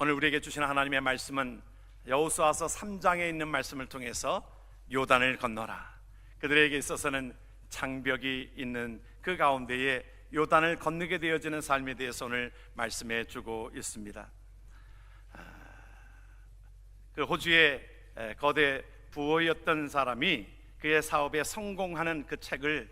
오늘 우리에게 주신 하나님의 말씀은 여호수아서 3장에 있는 말씀을 통해서 요단을 건너라, 그들에게 있어서는 장벽이 있는 그 가운데에 요단을 건너게 되어지는 삶에 대해서 오늘 말씀해 주고 있습니다. 그 호주의 거대 부호였던 사람이 그의 사업에 성공하는 그 책을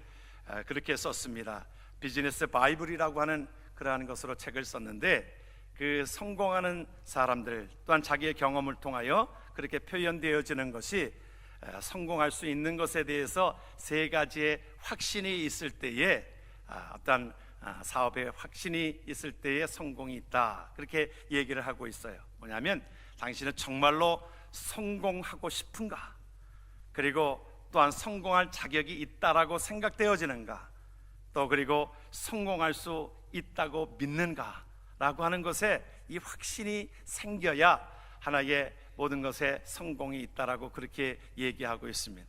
그렇게 썼습니다. 비즈니스 바이블이라고 하는 그러한 것으로 책을 썼는데, 그 성공하는 사람들 또한 자기의 경험을 통하여 그렇게 표현되어지는 것이 성공할 수 있는 것에 대해서 세 가지의 확신이 있을 때에 어떤 사업에 확신이 있을 때에 성공이 있다, 그렇게 얘기를 하고 있어요. 뭐냐면 당신은 정말로 성공하고 싶은가, 그리고 또한 성공할 자격이 있다라고 생각되어지는가, 또 그리고 성공할 수 있다고 믿는가 라고 하는 것에 이 확신이 생겨야 하나의 모든 것에 성공이 있다라고 그렇게 얘기하고 있습니다.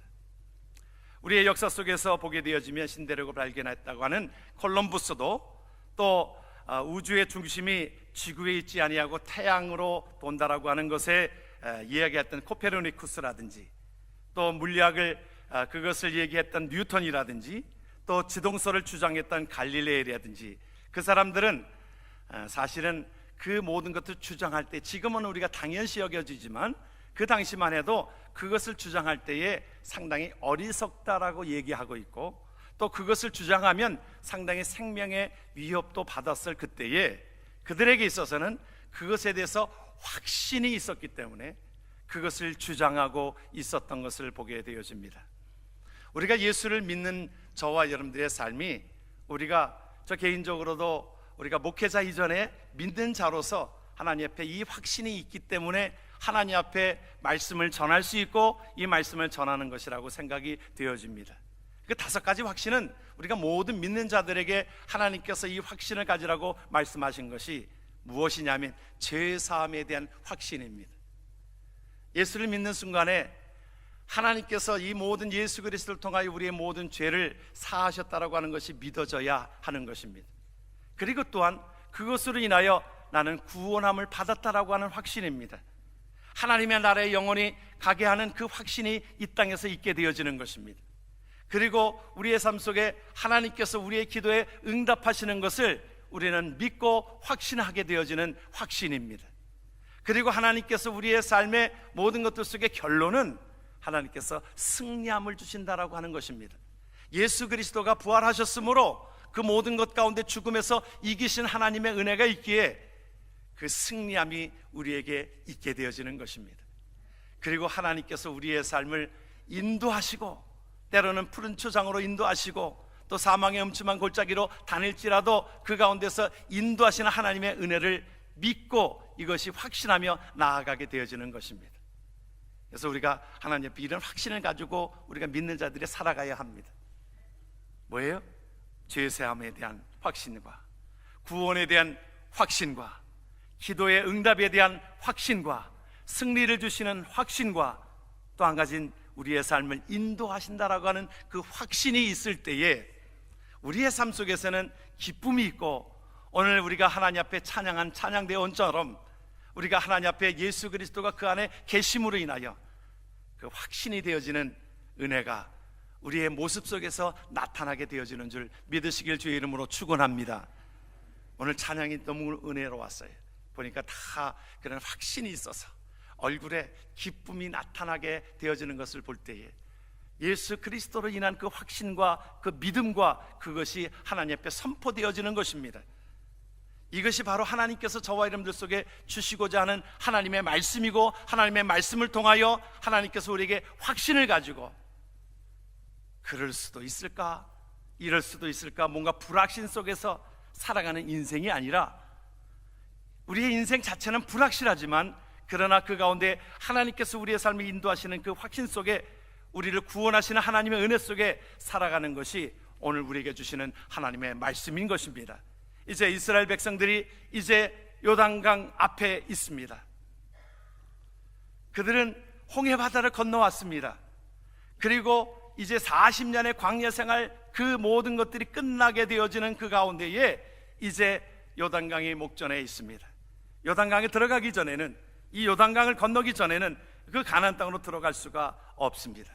우리의 역사 속에서 보게 되어지면 신대륙을 발견했다고 하는 콜럼부스도, 또 우주의 중심이 지구에 있지 아니하고 태양으로 돈다라고 하는 것에 이야기했던 코페르니쿠스라든지, 또 물리학을 그것을 얘기했던 뉴턴이라든지, 또 지동설을 주장했던 갈릴레이라든지, 그 사람들은 사실은 그 모든 것을 주장할 때, 지금은 우리가 당연시 여겨지지만 그 당시만 해도 그것을 주장할 때에 상당히 어리석다라고 얘기하고 있고, 또 그것을 주장하면 상당히 생명의 위협도 받았을 그때에 그들에게 있어서는 그것에 대해서 확신이 있었기 때문에 그것을 주장하고 있었던 것을 보게 되어집니다. 우리가 예수를 믿는 저와 여러분들의 삶이, 저 개인적으로도 우리가 목회자 이전에 믿는 자로서 하나님 앞에 이 확신이 있기 때문에 하나님 앞에 말씀을 전할 수 있고 이 말씀을 전하는 것이라고 생각이 되어집니다. 그 5가지 확신은 우리가 모든 믿는 자들에게 하나님께서 이 확신을 가지라고 말씀하신 것이 무엇이냐면 죄사함에 대한 확신입니다. 예수를 믿는 순간에 하나님께서 이 모든 예수 그리스도를 통하여 우리의 모든 죄를 사하셨다라고 하는 것이 믿어져야 하는 것입니다. 그리고 또한 그것으로 인하여 나는 구원함을 받았다라고 하는 확신입니다. 하나님의 나라에 영원히 가게 하는 그 확신이 이 땅에서 있게 되어지는 것입니다. 그리고 우리의 삶 속에 하나님께서 우리의 기도에 응답하시는 것을 우리는 믿고 확신하게 되어지는 확신입니다. 그리고 하나님께서 우리의 삶의 모든 것들 속의 결론은 하나님께서 승리함을 주신다라고 하는 것입니다. 예수 그리스도가 부활하셨으므로 그 모든 것 가운데 죽음에서 이기신 하나님의 은혜가 있기에 그 승리함이 우리에게 있게 되어지는 것입니다. 그리고 하나님께서 우리의 삶을 인도하시고, 때로는 푸른 초장으로 인도하시고, 또 사망의 음침한 골짜기로 다닐지라도 그 가운데서 인도하시는 하나님의 은혜를 믿고 이것이 확신하며 나아가게 되어지는 것입니다. 그래서 우리가 하나님 앞에 이런 확신을 가지고 우리가 믿는 자들이 살아가야 합니다. 뭐예요? 죄사함에 대한 확신과 구원에 대한 확신과 기도의 응답에 대한 확신과 승리를 주시는 확신과 또 한 가지는 우리의 삶을 인도하신다라고 하는 그 확신이 있을 때에 우리의 삶 속에서는 기쁨이 있고, 오늘 우리가 하나님 앞에 찬양한 찬양대원처럼 우리가 하나님 앞에 예수 그리스도가 그 안에 계심으로 인하여 그 확신이 되어지는 은혜가 우리의 모습 속에서 나타나게 되어지는 줄 믿으시길 주의 이름으로 축원합니다. 오늘 찬양이 너무 은혜로웠어요. 보니까 다 그런 확신이 있어서 얼굴에 기쁨이 나타나게 되어지는 것을 볼 때에 예수 그리스도로 인한 그 확신과 그 믿음과 그것이 하나님 앞에 선포되어지는 것입니다. 이것이 바로 하나님께서 저와 여러분들 속에 주시고자 하는 하나님의 말씀이고, 하나님의 말씀을 통하여 하나님께서 우리에게 확신을 가지고 그럴 수도 있을까, 이럴 수도 있을까, 뭔가 불확신 속에서 살아가는 인생이 아니라, 우리의 인생 자체는 불확실하지만 그러나 그 가운데 하나님께서 우리의 삶을 인도하시는 그 확신 속에 우리를 구원하시는 하나님의 은혜 속에 살아가는 것이 오늘 우리에게 주시는 하나님의 말씀인 것입니다. 이제 이스라엘 백성들이 이제 요단강 앞에 있습니다. 그들은 홍해 바다를 건너왔습니다. 그리고 이제 40년의 광야 생활, 그 모든 것들이 끝나게 되어지는 그 가운데에 이제 요단강이 목전에 있습니다. 요단강에 들어가기 전에는, 이 요단강을 건너기 전에는 그 가나안 땅으로 들어갈 수가 없습니다.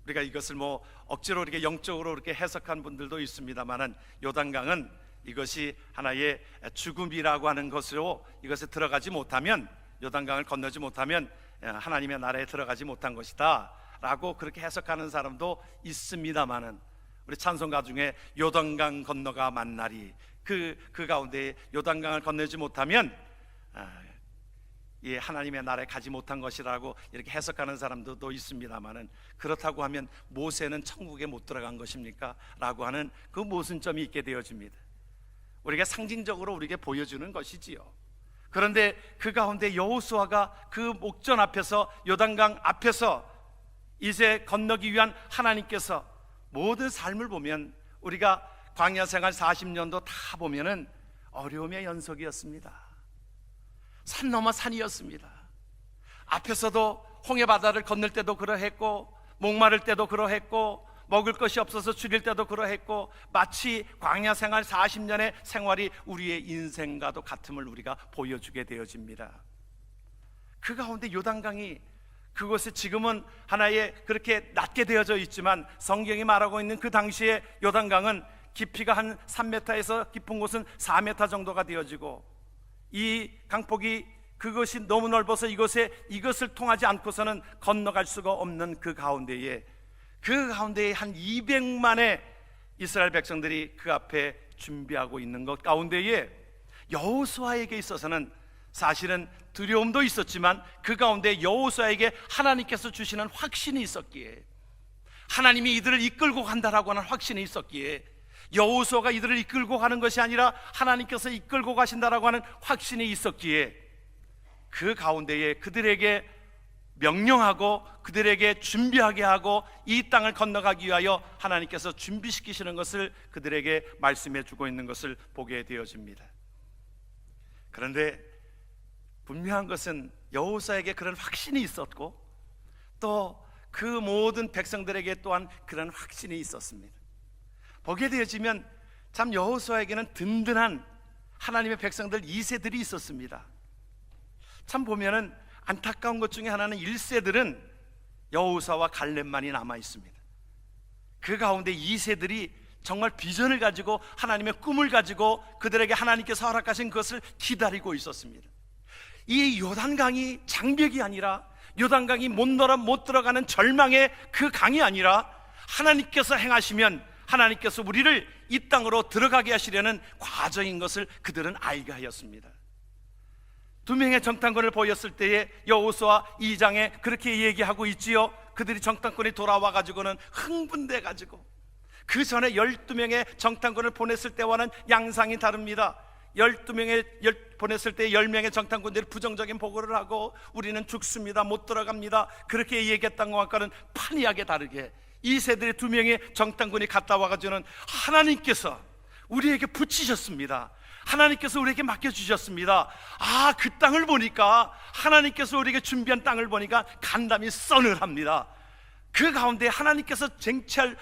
우리가 이것을 뭐 억지로 이렇게 영적으로 이렇게 해석한 분들도 있습니다만은, 요단강은 이것이 하나의 죽음이라고 하는 것으로, 이것에 들어가지 못하면, 요단강을 건너지 못하면 하나님의 나라에 들어가지 못한 것이다 라고 그렇게 해석하는 사람도 있습니다만은, 우리 찬송가 중에 요단강 건너가 만나리, 그 가운데 요단강을 건너지 못하면 이 하나님의 나라에 가지 못한 것이라고 이렇게 해석하는 사람들도 있습니다만은, 그렇다고 하면 모세는 천국에 못 들어간 것입니까? 라고 하는 그 모순점이 있게 되어집니다. 우리가 상징적으로 우리에게 보여주는 것이지요. 그런데 그 가운데 여호수아가 그 목전 앞에서, 요단강 앞에서 이제 건너기 위한 하나님께서 모든 삶을 보면, 우리가 광야 생활 40년도 다 보면은 어려움의 연속이었습니다. 산 넘어 산이었습니다. 앞에서도 홍해 바다를 건널 때도 그러했고, 목마를 때도 그러했고, 먹을 것이 없어서 죽일 때도 그러했고, 마치 광야 생활 40년의 생활이 우리의 인생과도 같음을 우리가 보여주게 되어집니다. 그 가운데 요단강이, 그곳에 지금은 하나의 그렇게 낮게 되어져 있지만, 성경이 말하고 있는 그 당시에 요단강은 깊이가 한 3m에서 깊은 곳은 4m 정도가 되어지고, 이 강폭이 그것이 너무 넓어서 이것을 통하지 않고서는 건너갈 수가 없는 그 가운데에 한 200만의 이스라엘 백성들이 그 앞에 준비하고 있는 것 가운데에, 여호수아에게 있어서는 사실은 두려움도 있었지만, 그 가운데 여호수아에게 하나님께서 주시는 확신이 있었기에, 하나님이 이들을 이끌고 간다라고 하는 확신이 있었기에, 여호수아가 이들을 이끌고 가는 것이 아니라 하나님께서 이끌고 가신다라고 하는 확신이 있었기에, 그 가운데에 그들에게 명령하고 그들에게 준비하게 하고 이 땅을 건너가기 위하여 하나님께서 준비시키시는 것을 그들에게 말씀해 주고 있는 것을 보게 되어집니다. 그런데 분명한 것은 여호수아에게 그런 확신이 있었고, 또 그 모든 백성들에게 또한 그런 확신이 있었습니다. 보게 되어지면 참 여호수아에게는 든든한 하나님의 백성들 2세들이 있었습니다. 참 보면은 안타까운 것 중에 하나는 1세들은 여호수아와 갈렙만이 남아 있습니다. 그 가운데 2세들이 정말 비전을 가지고, 하나님의 꿈을 가지고 그들에게 하나님께서 허락하신 것을 기다리고 있었습니다. 이 요단강이 장벽이 아니라, 요단강이 못 들어가는 절망의 그 강이 아니라, 하나님께서 행하시면 하나님께서 우리를 이 땅으로 들어가게 하시려는 과정인 것을 그들은 알게 하였습니다. 2명의 정탐꾼을 보였을 때에 여호수아 2장에 그렇게 얘기하고 있지요. 그들이 정탐꾼이 돌아와 가지고는 흥분돼 가지고, 그 전에 12명의 정탐꾼을 보냈을 때와는 양상이 다릅니다. 12명의 보냈을 때 10명의 정탐꾼들이 부정적인 보고를 하고, 우리는 죽습니다, 못 들어갑니다, 그렇게 얘기했던 것과는 판이하게 다르게, 이 세들의 2명의 정탐꾼이 갔다 와가지고는 하나님께서 우리에게 붙이셨습니다, 하나님께서 우리에게 맡겨주셨습니다, 그 땅을 보니까, 하나님께서 우리에게 준비한 땅을 보니까 간담이 서늘합니다. 그 가운데 하나님께서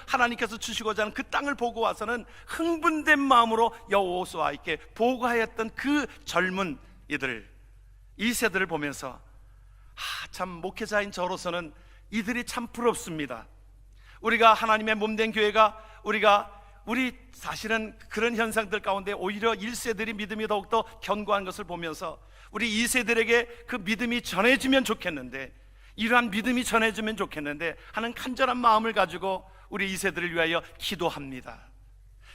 하나님께서 주시고자 하는 그 땅을 보고 와서는 흥분된 마음으로 여호수아에게 보고하였던 그 젊은 이들, 이 세들을 보면서 참 목회자인 저로서는 이들이 참 부럽습니다. 우리가 하나님의 몸된 교회가, 우리 사실은 그런 현상들 가운데 오히려 1세들이 믿음이 더욱더 견고한 것을 보면서, 우리 2세들에게 그 믿음이 전해지면 좋겠는데, 이러한 믿음이 전해지면 좋겠는데 하는 간절한 마음을 가지고 우리 2세들을 위하여 기도합니다.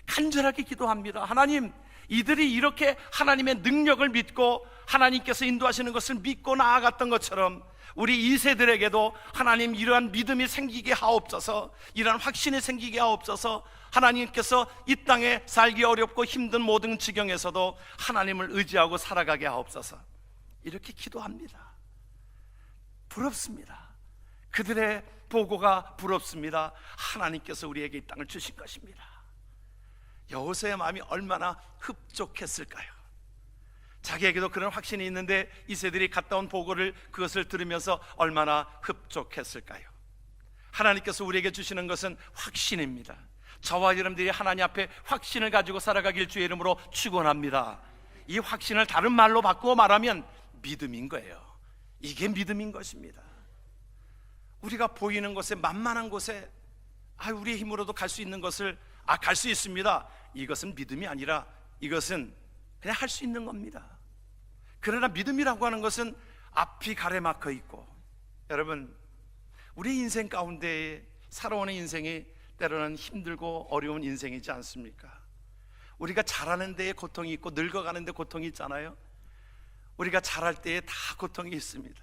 간절하게 기도합니다. 하나님, 이들이 이렇게 하나님의 능력을 믿고 하나님께서 인도하시는 것을 믿고 나아갔던 것처럼 우리 2세들에게도 하나님 이러한 믿음이 생기게 하옵소서, 이러한 확신이 생기게 하옵소서, 하나님께서 이 땅에 살기 어렵고 힘든 모든 지경에서도 하나님을 의지하고 살아가게 하옵소서, 이렇게 기도합니다. 부럽습니다. 그들의 보고가 부럽습니다. 하나님께서 우리에게 이 땅을 주신 것입니다. 여호수아의 마음이 얼마나 흡족했을까요? 자기에게도 그런 확신이 있는데 이세들이 갔다 온 보고를, 그것을 들으면서 얼마나 흡족했을까요? 하나님께서 우리에게 주시는 것은 확신입니다. 저와 여러분들이 하나님 앞에 확신을 가지고 살아가길 주의 이름으로 축원합니다. 이 확신을 다른 말로 바꾸어 말하면 믿음인 거예요. 이게 믿음인 것입니다. 우리가 보이는 곳에, 만만한 곳에 우리의 힘으로도 갈 수 있는 것을 갈 수 있습니다. 이것은 믿음이 아니라 이것은 그냥 할 수 있는 겁니다. 그러나 믿음이라고 하는 것은 앞이 가래막혀 있고, 여러분, 우리 인생 가운데 살아오는 인생이 때로는 힘들고 어려운 인생이지 않습니까? 우리가 자라는 데에 고통이 있고 늙어가는 데 고통이 있잖아요. 우리가 자랄 때에 다 고통이 있습니다.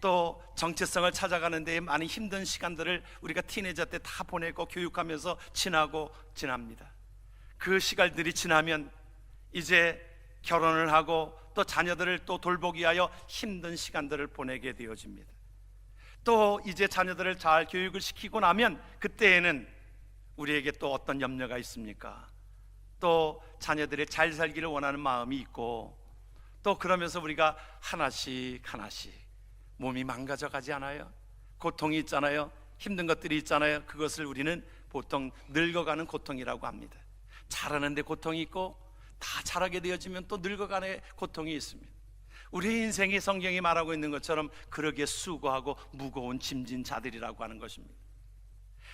또 정체성을 찾아가는 데에 많은 힘든 시간들을 우리가 티네이저 때 다 보내고 교육하면서 지납니다. 그 시간들이 지나면 이제 결혼을 하고 또 자녀들을 또 돌보기 위하여 힘든 시간들을 보내게 되어집니다. 또 이제 자녀들을 잘 교육을 시키고 나면 그때에는 우리에게 또 어떤 염려가 있습니까? 또 자녀들이 잘 살기를 원하는 마음이 있고, 또 그러면서 우리가 하나씩 몸이 망가져 가지 않아요? 고통이 있잖아요. 힘든 것들이 있잖아요. 그것을 우리는 보통 늙어가는 고통이라고 합니다. 자라는데 고통이 있고, 다 자라게 되어지면 또 늙어가는 고통이 있습니다. 우리 인생이 성경이 말하고 있는 것처럼 그러기에 수고하고 무거운 짐진 자들이라고 하는 것입니다.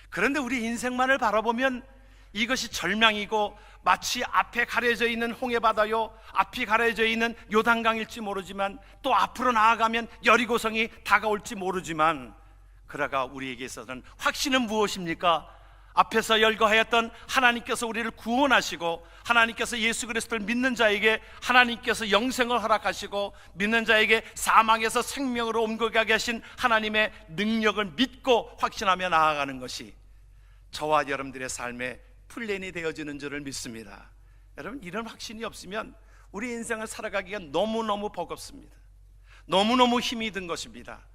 그런데 우리 인생만을 바라보면 이것이 절망이고 마치 앞에 가려져 있는 홍해바다요, 앞이 가려져 있는 요단강일지 모르지만, 또 앞으로 나아가면 여리고성이 다가올지 모르지만, 그러가 우리에게 있어서는 확신은 무엇입니까? 앞에서 열거하였던 하나님께서 우리를 구원하시고, 하나님께서 예수 그리스도를 믿는 자에게 하나님께서 영생을 허락하시고, 믿는 자에게 사망에서 생명으로 옮겨가게 하신 하나님의 능력을 믿고 확신하며 나아가는 것이 저와 여러분들의 삶의 플랜이 되어지는 줄을 믿습니다. 여러분, 이런 확신이 없으면 우리 인생을 살아가기가 너무너무 버겁습니다. 너무너무 힘이 든 것입니다.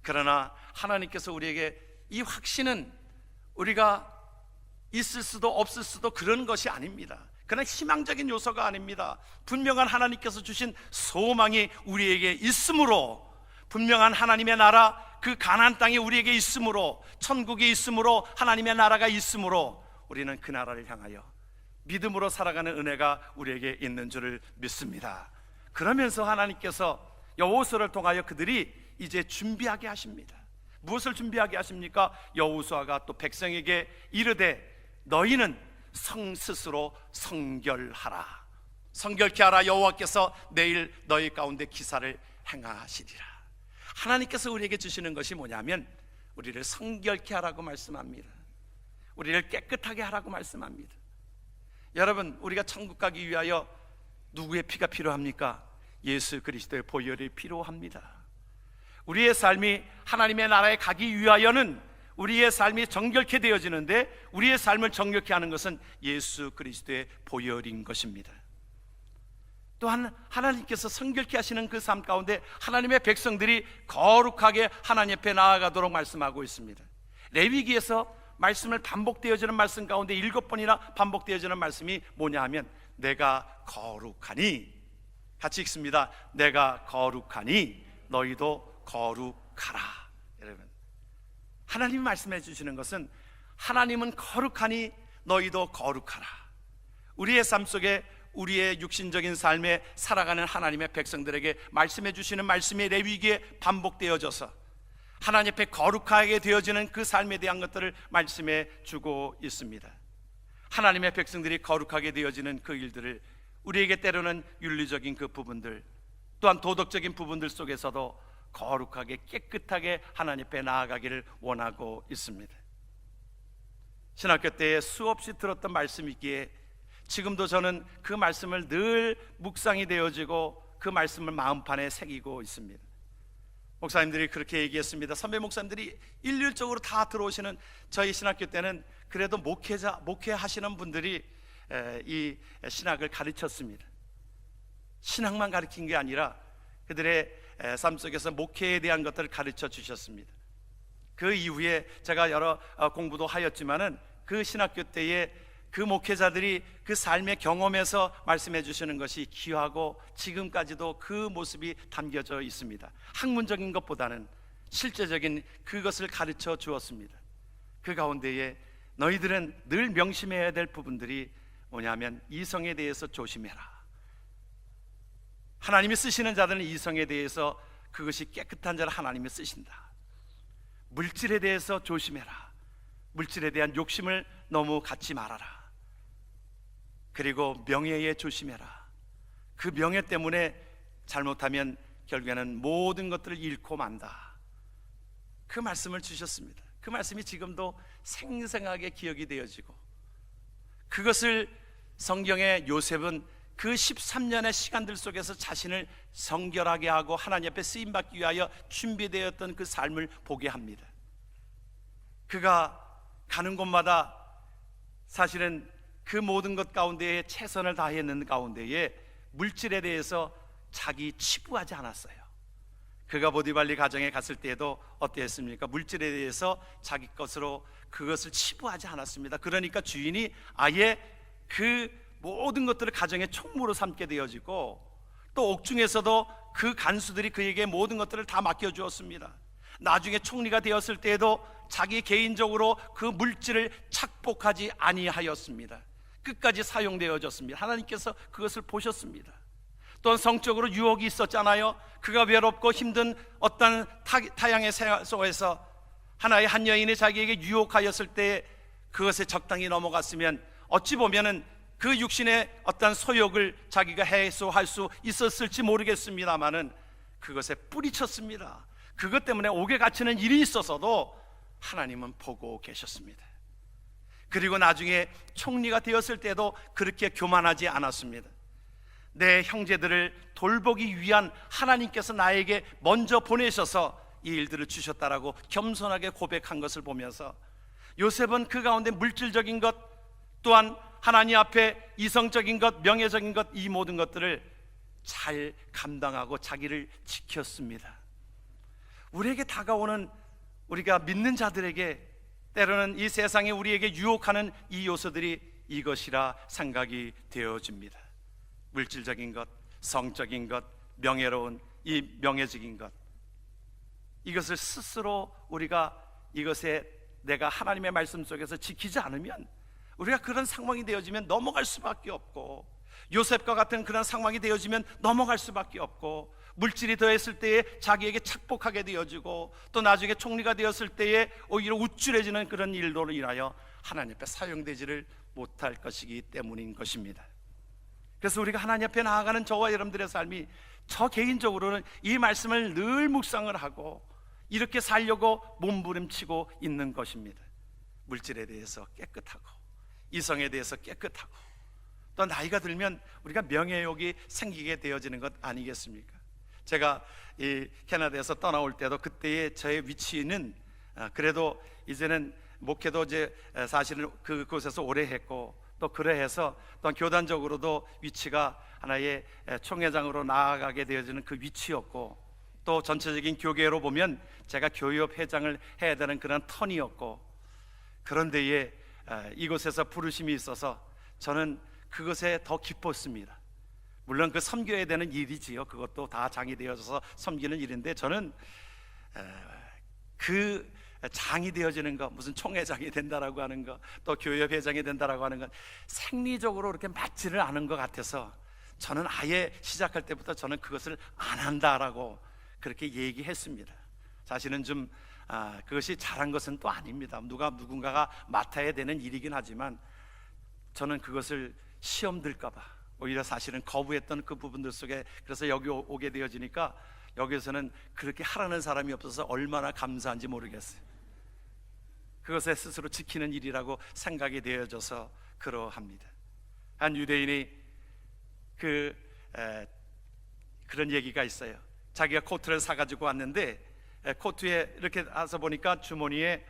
그러나 하나님께서 우리에게 이 확신은 우리가 있을 수도 없을 수도 그런 것이 아닙니다. 그러나 희망적인 요소가 아닙니다. 분명한 하나님께서 주신 소망이 우리에게 있으므로, 분명한 하나님의 나라, 그 가나안 땅이 우리에게 있으므로, 천국이 있으므로, 하나님의 나라가 있으므로 우리는 그 나라를 향하여 믿음으로 살아가는 은혜가 우리에게 있는 줄을 믿습니다. 그러면서 하나님께서 여호수아를 통하여 그들이 이제 준비하게 하십니다. 무엇을 준비하게 하십니까? 여호수아가 또 백성에게 이르되 너희는 성 스스로 성결하라. 성결케 하라. 여호와께서 내일 너희 가운데 기사를 행하시리라. 하나님께서 우리에게 주시는 것이 뭐냐면 우리를 성결케 하라고 말씀합니다. 우리를 깨끗하게 하라고 말씀합니다. 여러분, 우리가 천국 가기 위하여 누구의 피가 필요합니까? 예수 그리스도의 보혈이 필요합니다. 우리의 삶이 하나님의 나라에 가기 위하여는 우리의 삶이 정결케 되어지는데, 우리의 삶을 정결케 하는 것은 예수 그리스도의 보혈인 것입니다. 또한 하나님께서 성결케 하시는 그 삶 가운데 하나님의 백성들이 거룩하게 하나님 앞에 나아가도록 말씀하고 있습니다. 레위기에서 말씀을 반복되어지는 말씀 가운데 7번이나 반복되어지는 말씀이 뭐냐 하면 내가 거룩하니, 같이 읽습니다. 내가 거룩하니 너희도 거룩하라. 여러분, 하나님이 말씀해 주시는 것은 하나님은 거룩하니 너희도 거룩하라. 우리의 삶 속에 우리의 육신적인 삶에 살아가는 하나님의 백성들에게 말씀해 주시는 말씀이 레위기에 반복되어져서 하나님 앞에 거룩하게 되어지는 그 삶에 대한 것들을 말씀해 주고 있습니다. 하나님의 백성들이 거룩하게 되어지는 그 일들을 우리에게 때로는 윤리적인 그 부분들, 또한 도덕적인 부분들 속에서도 거룩하게 깨끗하게 하나님 앞에 나아가기를 원하고 있습니다. 신학교 때에 수없이 들었던 말씀이기에 지금도 저는 그 말씀을 늘 묵상이 되어지고 그 말씀을 마음판에 새기고 있습니다. 목사님들이 그렇게 얘기했습니다. 선배 목사님들이 일률적으로 다 들어오시는 저희 신학교 때는 그래도 목회하시는 분들이 이 신학을 가르쳤습니다. 신학만 가르친 게 아니라 그들의 삶 속에서 목회에 대한 것들을 가르쳐 주셨습니다. 그 이후에 제가 여러 공부도 하였지만은 그 신학교 때에 그 목회자들이 그 삶의 경험에서 말씀해 주시는 것이 귀하고 지금까지도 그 모습이 담겨져 있습니다. 학문적인 것보다는 실제적인 그것을 가르쳐 주었습니다. 그 가운데에 너희들은 늘 명심해야 될 부분들이 뭐냐면 이성에 대해서 조심해라. 하나님이 쓰시는 자들은 이성에 대해서 그것이 깨끗한 자를 하나님이 쓰신다. 물질에 대해서 조심해라. 물질에 대한 욕심을 너무 갖지 말아라. 그리고 명예에 조심해라. 그 명예 때문에 잘못하면 결국에는 모든 것들을 잃고 만다. 그 말씀을 주셨습니다. 그 말씀이 지금도 생생하게 기억이 되어지고, 그것을 성경의 요셉은 그 13년의 시간들 속에서 자신을 성결하게 하고 하나님 앞에 쓰임받기 위하여 준비되었던 그 삶을 보게 합니다. 그가 가는 곳마다 사실은 그 모든 것 가운데에 최선을 다했는 가운데에 물질에 대해서 자기 치부하지 않았어요. 그가 보디발리 가정에 갔을 때에도 어땠습니까? 물질에 대해서 자기 것으로 그것을 치부하지 않았습니다. 그러니까 주인이 아예 그 모든 것들을 가정의 총무로 삼게 되어지고, 또 옥중에서도 그 간수들이 그에게 모든 것들을 다 맡겨주었습니다. 나중에 총리가 되었을 때에도 자기 개인적으로 그 물질을 착복하지 아니하였습니다. 끝까지 사용되어졌습니다. 하나님께서 그것을 보셨습니다. 또한 성적으로 유혹이 있었잖아요. 그가 외롭고 힘든 어떤 타향의 생활 속에서 하나의 한 여인이 자기에게 유혹하였을 때 그것에 적당히 넘어갔으면 어찌 보면은 그 육신의 어떤 소욕을 자기가 해소할 수 있었을지 모르겠습니다만은 그것에 뿌리쳤습니다. 그것 때문에 옥에 갇히는 일이 있어서도 하나님은 보고 계셨습니다. 그리고 나중에 총리가 되었을 때도 그렇게 교만하지 않았습니다. 내 형제들을 돌보기 위한 하나님께서 나에게 먼저 보내셔서 이 일들을 주셨다라고 겸손하게 고백한 것을 보면서, 요셉은 그 가운데 물질적인 것 또한 하나님 앞에 이성적인 것, 명예적인 것, 이 모든 것들을 잘 감당하고 자기를 지켰습니다. 우리에게 다가오는, 우리가 믿는 자들에게 때로는 이 세상에 우리에게 유혹하는 이 요소들이 이것이라 생각이 되어집니다. 물질적인 것, 성적인 것, 명예로운 이 명예적인 것, 이것을 스스로 우리가 이것에 내가 하나님의 말씀 속에서 지키지 않으면 우리가 그런 상황이 되어지면 넘어갈 수밖에 없고, 요셉과 같은 그런 상황이 되어지면 넘어갈 수밖에 없고, 물질이 더했을 때에 자기에게 착복하게 되어지고, 또 나중에 총리가 되었을 때에 오히려 우쭐해지는 그런 일로 인하여 하나님 앞에 사용되지를 못할 것이기 때문인 것입니다. 그래서 우리가 하나님 앞에 나아가는 저와 여러분들의 삶이, 저 개인적으로는 이 말씀을 늘 묵상을 하고 이렇게 살려고 몸부림치고 있는 것입니다. 물질에 대해서 깨끗하고, 이성에 대해서 깨끗하고, 또 나이가 들면 우리가 명예욕이 생기게 되어지는 것 아니겠습니까? 제가 이 캐나다에서 떠나올 때도 그때의 저의 위치는 그래도 이제는 목회도 이제 사실은 그곳에서 오래 했고, 또 그래해서 또 교단적으로도 위치가 하나의 총회장으로 나아가게 되어지는 그 위치였고, 또 전체적인 교계로 보면 제가 교회협 회장을 해야 되는 그런 턴이었고, 그런데에 이곳에서 부르심이 있어서 저는 그것에 더 기뻤습니다. 물론 그 섬겨야 되는 일이지요. 그것도 다 장이 되어져서 섬기는 일인데, 저는 그 장이 되어지는 것, 무슨 총회장이 된다라고 하는 것, 또 교회협 회장이 된다라고 하는 것, 생리적으로 그렇게 맞지를 않은 것 같아서 저는 아예 시작할 때부터 저는 그것을 안 한다라고 그렇게 얘기했습니다. 사실은 좀 그것이 잘한 것은 또 아닙니다. 누군가가 맡아야 되는 일이긴 하지만 저는 그것을 시험 들까봐 오히려 사실은 거부했던 그 부분들 속에, 그래서 여기 오게 되어지니까 여기서는 그렇게 하라는 사람이 없어서 얼마나 감사한지 모르겠어요. 그것에 스스로 지키는 일이라고 생각이 되어져서 그러합니다. 한 유대인이 그런 얘기가 있어요. 자기가 코트를 사가지고 왔는데 코트에 이렇게 와서 보니까 주머니에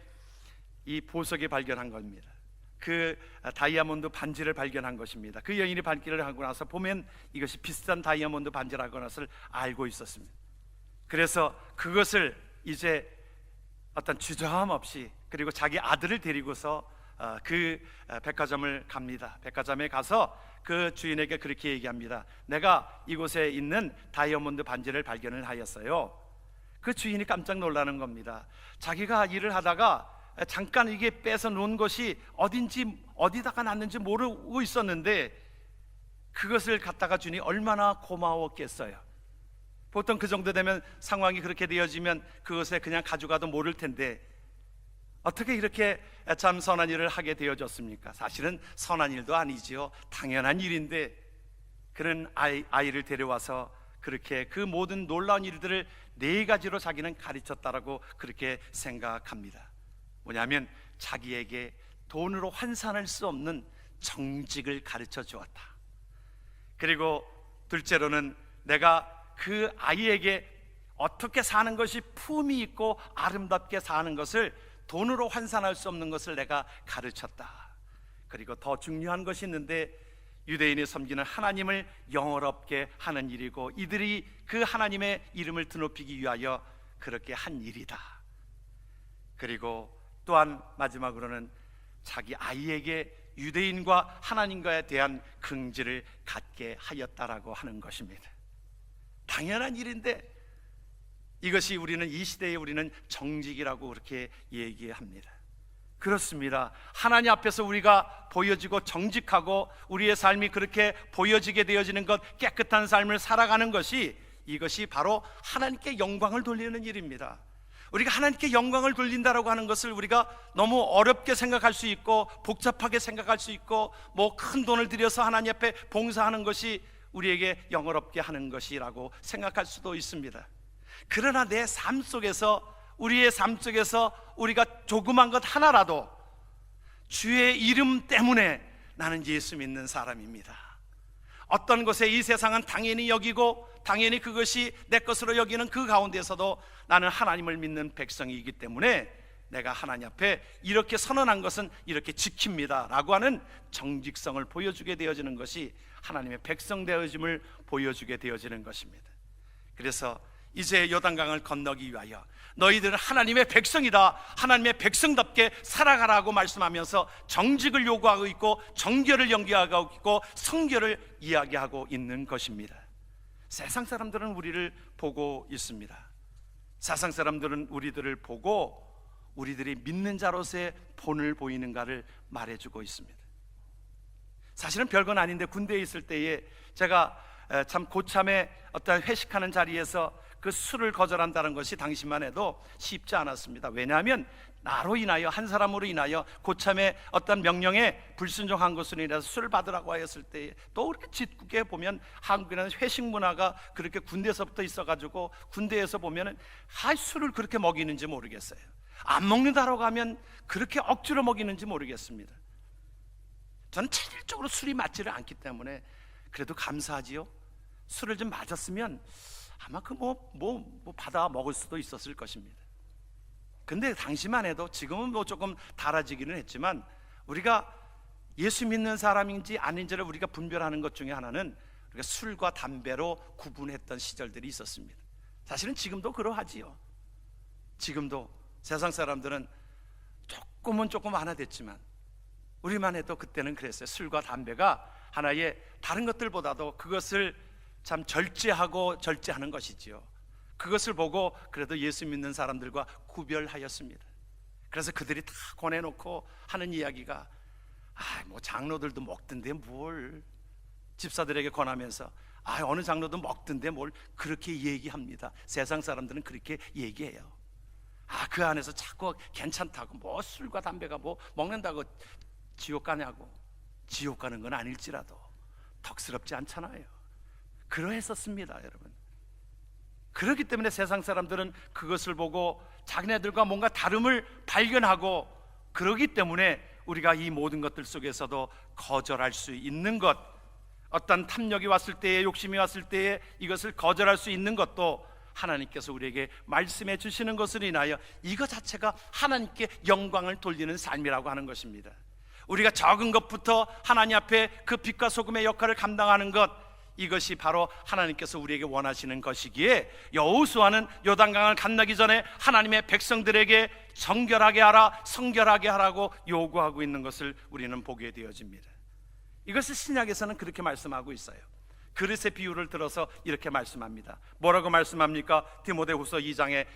이 보석이 발견한 겁니다. 그 다이아몬드 반지를 발견한 것입니다. 그 여인이 발견을 하고 나서 보면 이것이 비싼 다이아몬드 반지라고 하는 것을 알고 있었습니다. 그래서 그것을 이제 어떤 주저함 없이, 그리고 자기 아들을 데리고서 그 백화점을 갑니다. 백화점에 가서 그 주인에게 그렇게 얘기합니다. 내가 이곳에 있는 다이아몬드 반지를 발견을 하였어요. 그 주인이 깜짝 놀라는 겁니다. 자기가 일을 하다가 잠깐 이게 빼서 놓은 것이 어딘지, 어디다가 놨는지 모르고 있었는데 그것을 갖다가 주니 얼마나 고마웠겠어요. 보통 그 정도 되면, 상황이 그렇게 되어지면 그것에 그냥 가져가도 모를 텐데 어떻게 이렇게 참 선한 일을 하게 되어졌습니까? 사실은 선한 일도 아니지요. 당연한 일인데 그런 아이를 데려와서 그렇게 그 모든 놀라운 일들을 4가지로 자기는 가르쳤다라고 그렇게 생각합니다. 뭐냐면 자기에게 돈으로 환산할 수 없는 정직을 가르쳐 주었다. 그리고 둘째로는 내가 그 아이에게 어떻게 사는 것이 품이 있고 아름답게 사는 것을, 돈으로 환산할 수 없는 것을 내가 가르쳤다. 그리고 더 중요한 것이 있는데, 유대인이 섬기는 하나님을 영어롭게 하는 일이고 이들이 그 하나님의 이름을 드높이기 위하여 그렇게 한 일이다. 그리고 또한 마지막으로는 자기 아이에게 유대인과 하나님과에 대한 긍지를 갖게 하였다라고 하는 것입니다. 당연한 일인데 이것이 우리는 이 시대에 우리는 정직이라고 그렇게 얘기합니다. 그렇습니다. 하나님 앞에서 우리가 보여지고 정직하고 우리의 삶이 그렇게 보여지게 되어지는 것, 깨끗한 삶을 살아가는 것이, 이것이 바로 하나님께 영광을 돌리는 일입니다. 우리가 하나님께 영광을 돌린다라고 하는 것을 우리가 너무 어렵게 생각할 수 있고 복잡하게 생각할 수 있고 뭐 큰 돈을 들여서 하나님 앞에 봉사하는 것이 우리에게 영어롭게 하는 것이라고 생각할 수도 있습니다. 그러나 내 삶 속에서, 우리의 삶 속에서 우리가 조그만 것 하나라도 주의 이름 때문에 나는 예수 믿는 사람입니다, 어떤 것에 이 세상은 당연히 여기고 당연히 그것이 내 것으로 여기는 그 가운데서도 나는 하나님을 믿는 백성이기 때문에 내가 하나님 앞에 이렇게 선언한 것은 이렇게 지킵니다 라고 하는 정직성을 보여주게 되어지는 것이 하나님의 백성 되어짐을 보여주게 되어지는 것입니다. 그래서 이제 요단강을 건너기 위하여 너희들은 하나님의 백성이다, 하나님의 백성답게 살아가라고 말씀하면서 정직을 요구하고 있고 정결을 연기하고 있고 성결을 이야기하고 있는 것입니다. 세상 사람들은 우리를 보고 있습니다. 세상 사람들은 우리들을 보고 우리들이 믿는 자로서의 본을 보이는가를 말해주고 있습니다. 사실은 별건 아닌데, 군대에 있을 때에 제가 참 고참에 어떤 회식하는 자리에서 그 술을 거절한다는 것이 당시만 해도 쉽지 않았습니다. 왜냐하면 나로 인하여, 한 사람으로 인하여 고참의 어떤 명령에 불순종한 것으로 인해서 술을 받으라고 하였을 때, 또 그렇게 짓궂게 보면 한국에는 회식 문화가 그렇게 군대에서부터 있어가지고 군대에서 보면은 술을 그렇게 먹이는지 모르겠어요. 안 먹는다라고 하면 그렇게 억지로 먹이는지 모르겠습니다. 저는 체질적으로 술이 맞지를 않기 때문에 그래도 감사하지요. 술을 좀 맞았으면 아마 받아 먹을 수도 있었을 것입니다. 근데 당시만 해도, 지금은 뭐 조금 달아지기는 했지만, 우리가 예수 믿는 사람인지 아닌지를 우리가 분별하는 것 중에 하나는 우리가 술과 담배로 구분했던 시절들이 있었습니다. 사실은 지금도 그러하지요. 지금도 세상 사람들은 조금 완화됐지만 우리만 해도 그때는 그랬어요. 술과 담배가 하나의, 다른 것들보다도 그것을 참 절제하는 것이지요. 그것을 보고 그래도 예수 믿는 사람들과 구별하였습니다. 그래서 그들이 다 권해놓고 하는 이야기가, 뭐 장로들도 먹던데 뭘, 집사들에게 권하면서 어느 장로도 먹던데 뭘 그렇게 얘기합니다. 세상 사람들은 그렇게 얘기해요. 그 안에서 자꾸 괜찮다고, 뭐 술과 담배가 뭐 먹는다고 지옥 가냐고. 지옥 가는 건 아닐지라도 덕스럽지 않잖아요. 그러했었습니다, 여러분. 그렇기 때문에 세상 사람들은 그것을 보고 자기네들과 뭔가 다름을 발견하고, 그러기 때문에 우리가 이 모든 것들 속에서도 거절할 수 있는 것, 어떤 탐욕이 왔을 때에, 욕심이 왔을 때에 이것을 거절할 수 있는 것도 하나님께서 우리에게 말씀해 주시는 것으로 인하여 이것 자체가 하나님께 영광을 돌리는 삶이라고 하는 것입니다. 우리가 적은 것부터 하나님 앞에 그 빛과 소금의 역할을 감당하는 것, 이것이 바로 하나님께서 우리에게 원하시는 것이기에 여호수아는 요단강을 건너기 전에 하나님의 백성들에게 정결하게 하라, 성결하게 하라고 요구하고 있는 것을 우리는 보게 되어집니다. 이것을 신약에서는 그렇게 말씀하고 있어요. 그릇의 비유를 들어서 이렇게 말씀합니다. 뭐라고 말씀합니까? 디모데후서 2장에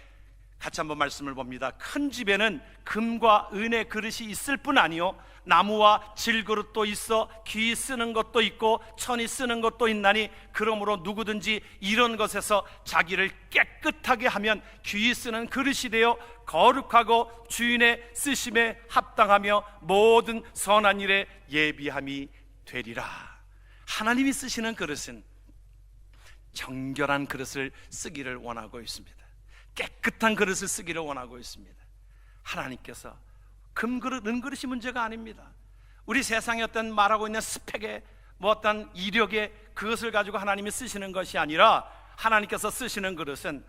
같이 한번 말씀을 봅니다. 큰 집에는 금과 은의 그릇이 있을 뿐 아니요 나무와 질그릇도 있어 귀 쓰는 것도 있고 천이 쓰는 것도 있나니 그러므로 누구든지 이런 것에서 자기를 깨끗하게 하면 귀 쓰는 그릇이 되어 거룩하고 주인의 쓰심에 합당하며 모든 선한 일에 예비함이 되리라. 하나님이 쓰시는 그릇은 정결한 그릇을 쓰기를 원하고 있습니다. 깨끗한 그릇을 쓰기를 원하고 있습니다. 하나님께서 금그릇, 은그릇이 문제가 아닙니다. 우리 세상에 어떤 말하고 있는 스펙에 어떤 이력에 그것을 가지고 하나님이 쓰시는 것이 아니라 하나님께서 쓰시는 그릇은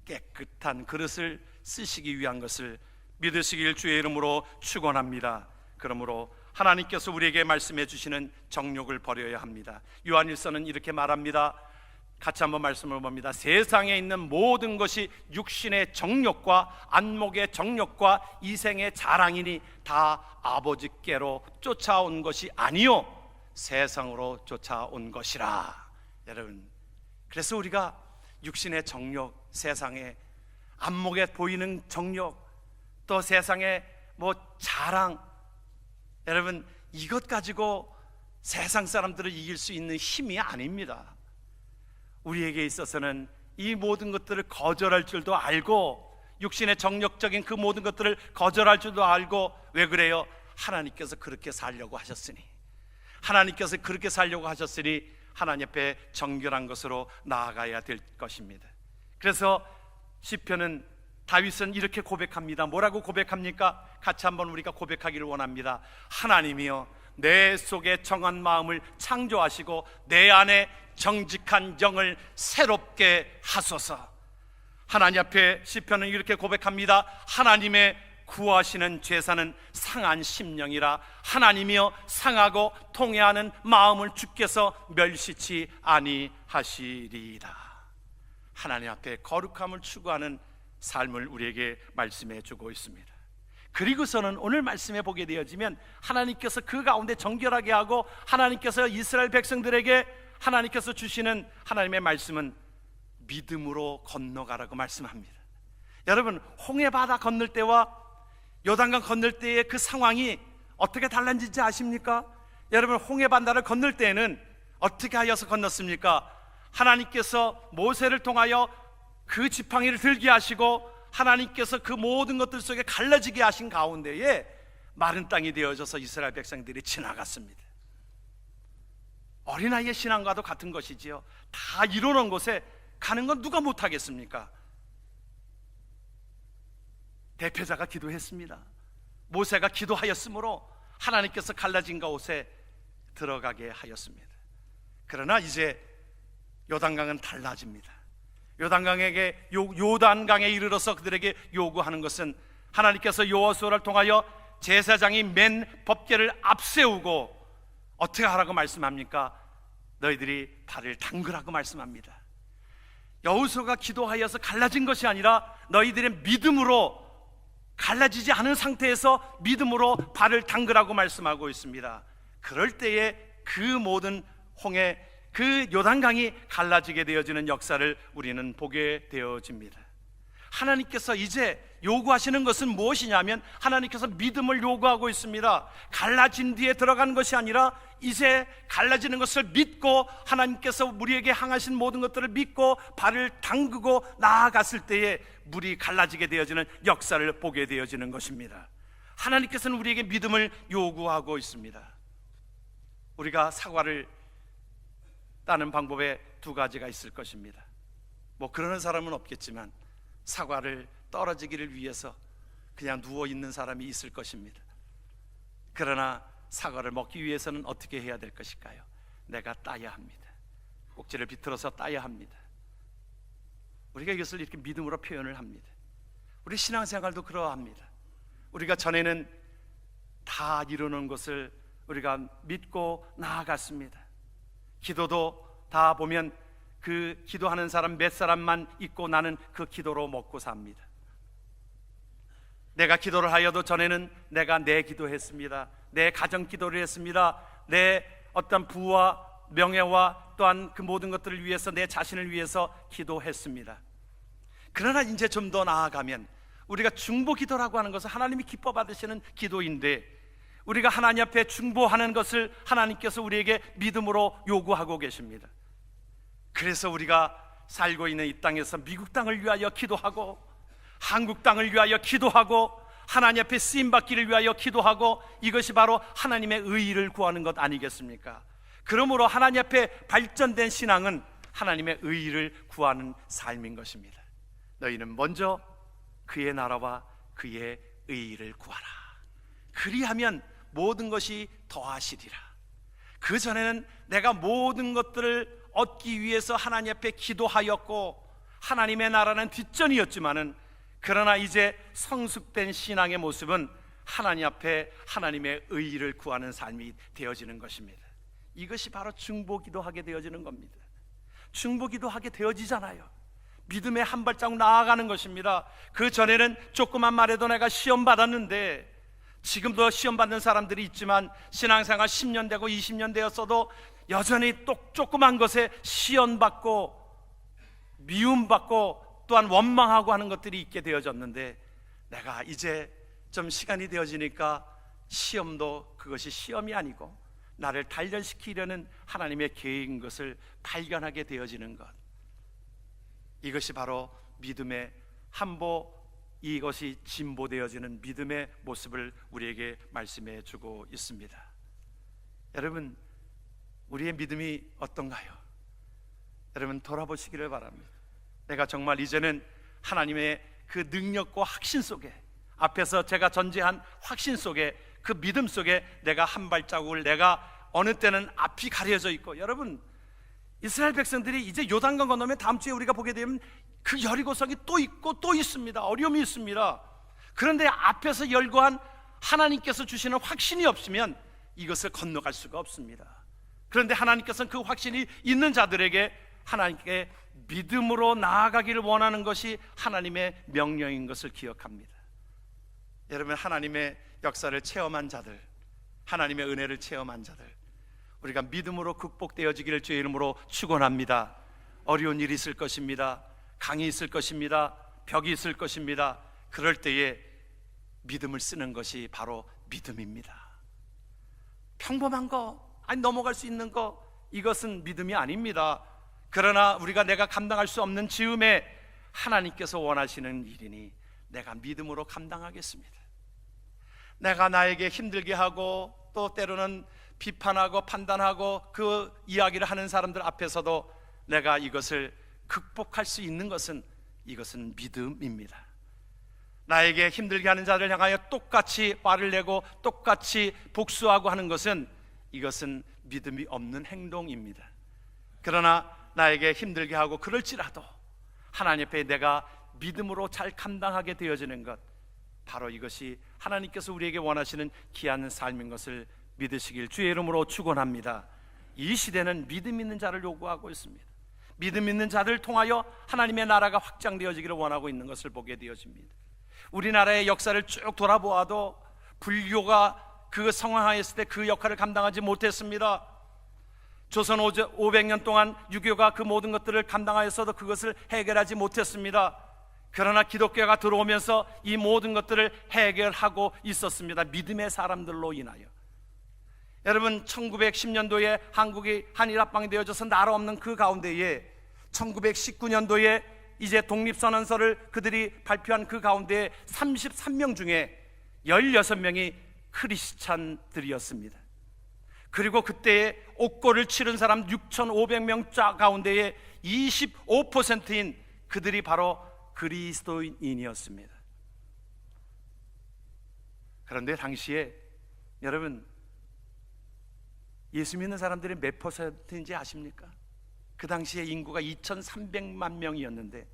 깨끗한 그릇을 쓰시기 위한 것을 믿으시길 주의 이름으로 축원합니다. 그러므로 하나님께서 우리에게 말씀해 주시는 정욕을 버려야 합니다. 요한일서는 이렇게 말합니다. 같이 한번 말씀을 봅니다. 세상에 있는 모든 것이 육신의 정욕과 안목의 정욕과 이생의 자랑이니 다 아버지께로 쫓아온 것이 아니요 세상으로 쫓아온 것이라. 여러분, 그래서 우리가 육신의 정욕, 세상의 안목에 보이는 정욕, 또 세상의 자랑, 여러분 이것 가지고 세상 사람들을 이길 수 있는 힘이 아닙니다. 우리에게 있어서는 이 모든 것들을 거절할 줄도 알고, 육신의 정욕적인 그 모든 것들을 거절할 줄도 알고, 왜 그래요? 하나님께서 그렇게 살려고 하셨으니, 하나님께서 그렇게 살려고 하셨으니 하나님 앞에 정결한 것으로 나아가야 될 것입니다. 그래서 시편은, 다윗은 이렇게 고백합니다. 뭐라고 고백합니까? 같이 한번 우리가 고백하기를 원합니다. 하나님이여 내 속에 정한 마음을 창조하시고 내 안에 정직한 영을 새롭게 하소서. 하나님 앞에 시편은 이렇게 고백합니다. 하나님의 구하시는 제사는 상한 심령이라. 하나님이여 상하고 통회하는 마음을 주께서 멸시치 아니하시리이다. 하나님 앞에 거룩함을 추구하는 삶을 우리에게 말씀해 주고 있습니다. 그리고서는 오늘 말씀에 보게 되어지면 하나님께서 그 가운데 정결하게 하고, 하나님께서 이스라엘 백성들에게 하나님께서 주시는 하나님의 말씀은 믿음으로 건너가라고 말씀합니다. 여러분, 홍해바다 건널 때와 요단강 건널 때의 그 상황이 어떻게 달라진지 아십니까? 여러분, 홍해바다를 건널 때에는 어떻게 하여서 건넜습니까? 하나님께서 모세를 통하여 그 지팡이를 들게 하시고 하나님께서 그 모든 것들 속에 갈라지게 하신 가운데에 마른 땅이 되어져서 이스라엘 백성들이 지나갔습니다. 어린아이의 신앙과도 같은 것이지요. 다 이루어놓은 곳에 가는 건 누가 못하겠습니까? 대표자가 기도했습니다. 모세가 기도하였으므로 하나님께서 갈라진 곳에 들어가게 하였습니다. 그러나 이제 요단강은 달라집니다. 요단강에 이르러서 그들에게 요구하는 것은, 하나님께서 여호수아를 통하여 제사장이 맨 법궤를 앞세우고 어떻게 하라고 말씀합니까? 너희들이 발을 담그라고 말씀합니다. 여호수아가 기도하여서 갈라진 것이 아니라 너희들의 믿음으로, 갈라지지 않은 상태에서 믿음으로 발을 담그라고 말씀하고 있습니다. 그럴 때에 그 모든 홍해, 그 요단강이 갈라지게 되어지는 역사를 우리는 보게 되어집니다. 하나님께서 이제 요구하시는 것은 무엇이냐면, 하나님께서 믿음을 요구하고 있습니다. 갈라진 뒤에 들어가는 것이 아니라 이제 갈라지는 것을 믿고, 하나님께서 우리에게 향하신 모든 것들을 믿고 발을 담그고 나아갔을 때에 물이 갈라지게 되어지는 역사를 보게 되어지는 것입니다. 하나님께서는 우리에게 믿음을 요구하고 있습니다. 우리가 사과를 따는 방법에 두 가지가 있을 것입니다. 그러는 사람은 없겠지만 사과를 떨어지기를 위해서 그냥 누워있는 사람이 있을 것입니다. 그러나 사과를 먹기 위해서는 어떻게 해야 될 것일까요? 내가 따야 합니다. 꼭지를 비틀어서 따야 합니다. 우리가 이것을 이렇게 믿음으로 표현을 합니다. 우리 신앙생활도 그러합니다. 우리가 전에는 다 이루는 것을 우리가 믿고 나아갔습니다. 기도도 다 보면 그 기도하는 사람 몇 사람만 있고 나는 그 기도로 먹고 삽니다. 내가 기도를 하여도 전에는 내가 내 기도했습니다. 내 가정 기도를 했습니다. 내 어떤 부와 명예와 또한 그 모든 것들을 위해서, 내 자신을 위해서 기도했습니다. 그러나 이제 좀 더 나아가면 우리가 중보기도라고 하는 것은 하나님이 기뻐 받으시는 기도인데, 우리가 하나님 앞에 중보하는 것을 하나님께서 우리에게 믿음으로 요구하고 계십니다. 그래서 우리가 살고 있는 이 땅에서 미국 땅을 위하여 기도하고, 한국 땅을 위하여 기도하고, 하나님 앞에 쓰임받기를 위하여 기도하고, 이것이 바로 하나님의 의의를 구하는 것 아니겠습니까? 그러므로 하나님 앞에 발전된 신앙은 하나님의 의의를 구하는 삶인 것입니다. 너희는 먼저 그의 나라와 그의 의의를 구하라. 그리하면 모든 것이 더하시리라. 그 전에는 내가 모든 것들을 얻기 위해서 하나님 앞에 기도하였고, 하나님의 나라는 뒷전이었지만은, 그러나 이제 성숙된 신앙의 모습은 하나님 앞에 하나님의 의의를 구하는 삶이 되어지는 것입니다. 이것이 바로 중보기도하게 되어지는 겁니다. 중보기도하게 되어지잖아요. 믿음의 한 발자국 나아가는 것입니다. 그 전에는 조그만 말에도 내가 시험 받았는데, 지금도 시험 받는 사람들이 있지만 신앙생활 10년 되고 20년 되었어도 여전히 조그만 것에 시험받고 미움받고 또한 원망하고 하는 것들이 있게 되어졌는데, 내가 이제 좀 시간이 되어지니까 시험도 그것이 시험이 아니고 나를 단련시키려는 하나님의 계획인 것을 발견하게 되어지는 것, 이것이 바로 믿음의 한보, 이것이 진보되어지는 믿음의 모습을 우리에게 말씀해 주고 있습니다. 여러분, 우리의 믿음이 어떤가요? 여러분, 돌아보시기를 바랍니다. 내가 정말 이제는 하나님의 그 능력과 확신 속에, 앞에서 제가 전제한 확신 속에, 그 믿음 속에 내가 한 발자국을, 내가 어느 때는 앞이 가려져 있고, 여러분, 이스라엘 백성들이 이제 요단강 건너면 다음 주에 우리가 보게 되면 그 여리고성이 또 있고 또 있습니다. 어려움이 있습니다. 그런데 앞에서 열거한 하나님께서 주시는 확신이 없으면 이것을 건너갈 수가 없습니다. 그런데 하나님께서는 그 확신이 있는 자들에게 하나님께 믿음으로 나아가기를 원하는 것이 하나님의 명령인 것을 기억합니다. 여러분, 하나님의 역사를 체험한 자들, 하나님의 은혜를 체험한 자들, 우리가 믿음으로 극복되어지기를 주의 이름으로 축원합니다. 어려운 일이 있을 것입니다. 강이 있을 것입니다. 벽이 있을 것입니다. 그럴 때에 믿음을 쓰는 것이 바로 믿음입니다. 평범한 거, 아니 넘어갈 수 있는 거, 이것은 믿음이 아닙니다. 그러나 우리가 내가 감당할 수 없는 즈음에 하나님께서 원하시는 일이니 내가 믿음으로 감당하겠습니다. 내가 나에게 힘들게 하고 또 때로는 비판하고 판단하고 그 이야기를 하는 사람들 앞에서도 내가 이것을 극복할 수 있는 것은, 이것은 믿음입니다. 나에게 힘들게 하는 자를 향하여 똑같이 화를 내고 똑같이 복수하고 하는 것은, 이것은 믿음이 없는 행동입니다. 그러나 나에게 힘들게 하고 그럴지라도 하나님 앞에 내가 믿음으로 잘 감당하게 되어지는 것, 바로 이것이 하나님께서 우리에게 원하시는 귀한 삶인 것을 믿으시길 주의 이름으로 축원합니다. 이 시대는 믿음 있는 자를 요구하고 있습니다. 믿음 있는 자들을 통하여 하나님의 나라가 확장되어지기를 원하고 있는 것을 보게 되어집니다. 우리나라의 역사를 쭉 돌아보아도 불교가 그 성황하였을 때 그 역할을 감당하지 못했습니다. 조선 500년 동안 유교가 그 모든 것들을 감당하였어도 그것을 해결하지 못했습니다. 그러나 기독교가 들어오면서 이 모든 것들을 해결하고 있었습니다. 믿음의 사람들로 인하여. 여러분, 1910년도에 한국이 한일합방이 되어져서 나라 없는 그 가운데에 1919년도에 이제 독립선언서를 그들이 발표한 그 가운데 33명 중에 16명이 크리스찬들이었습니다. 그리고 그때에 옥고를 치른 사람 6,500명 가운데에 25%인 그들이 바로 그리스도인이었습니다. 그런데 당시에 여러분, 예수 믿는 사람들이 몇 퍼센트인지 아십니까? 그 당시에 인구가 2,300만 명이었는데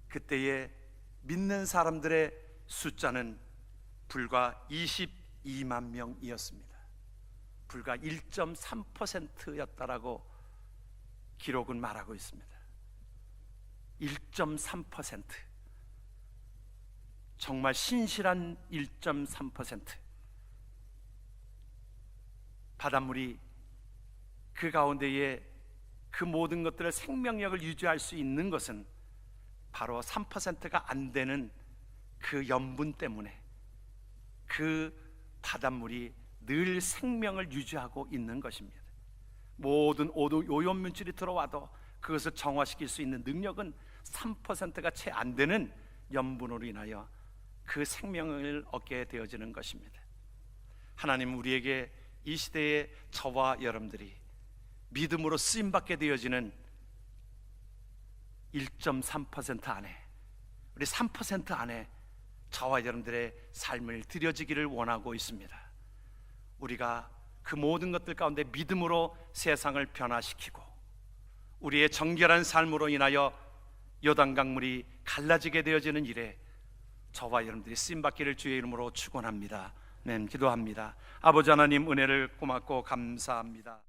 그때에 믿는 사람들의 숫자는 불과 22만 명이었습니다. 불과 1.3%였다라고 기록은 말하고 있습니다. 1.3%, 정말 신실한 1.3%. 바닷물이 그 가운데에 그 모든 것들을 생명력을 유지할 수 있는 것은 바로 3%가 안 되는 그 염분 때문에 그 바닷물이 늘 생명을 유지하고 있는 것입니다. 모든 오염물질이 들어와도 그것을 정화시킬 수 있는 능력은 3%가 채 안 되는 염분으로 인하여 그 생명을 얻게 되어지는 것입니다. 하나님 우리에게 이 시대에 저와 여러분들이 믿음으로 쓰임받게 되어지는 1.3% 안에, 우리 3% 안에 저와 여러분들의 삶을 드려지기를 원하고 있습니다. 우리가 그 모든 것들 가운데 믿음으로 세상을 변화시키고 우리의 정결한 삶으로 인하여 요단강물이 갈라지게 되어지는 일에 저와 여러분들이 쓰임받기를 주의 이름으로 축원합니다. 기도합니다. 아버지 하나님, 은혜를 고맙고 감사합니다.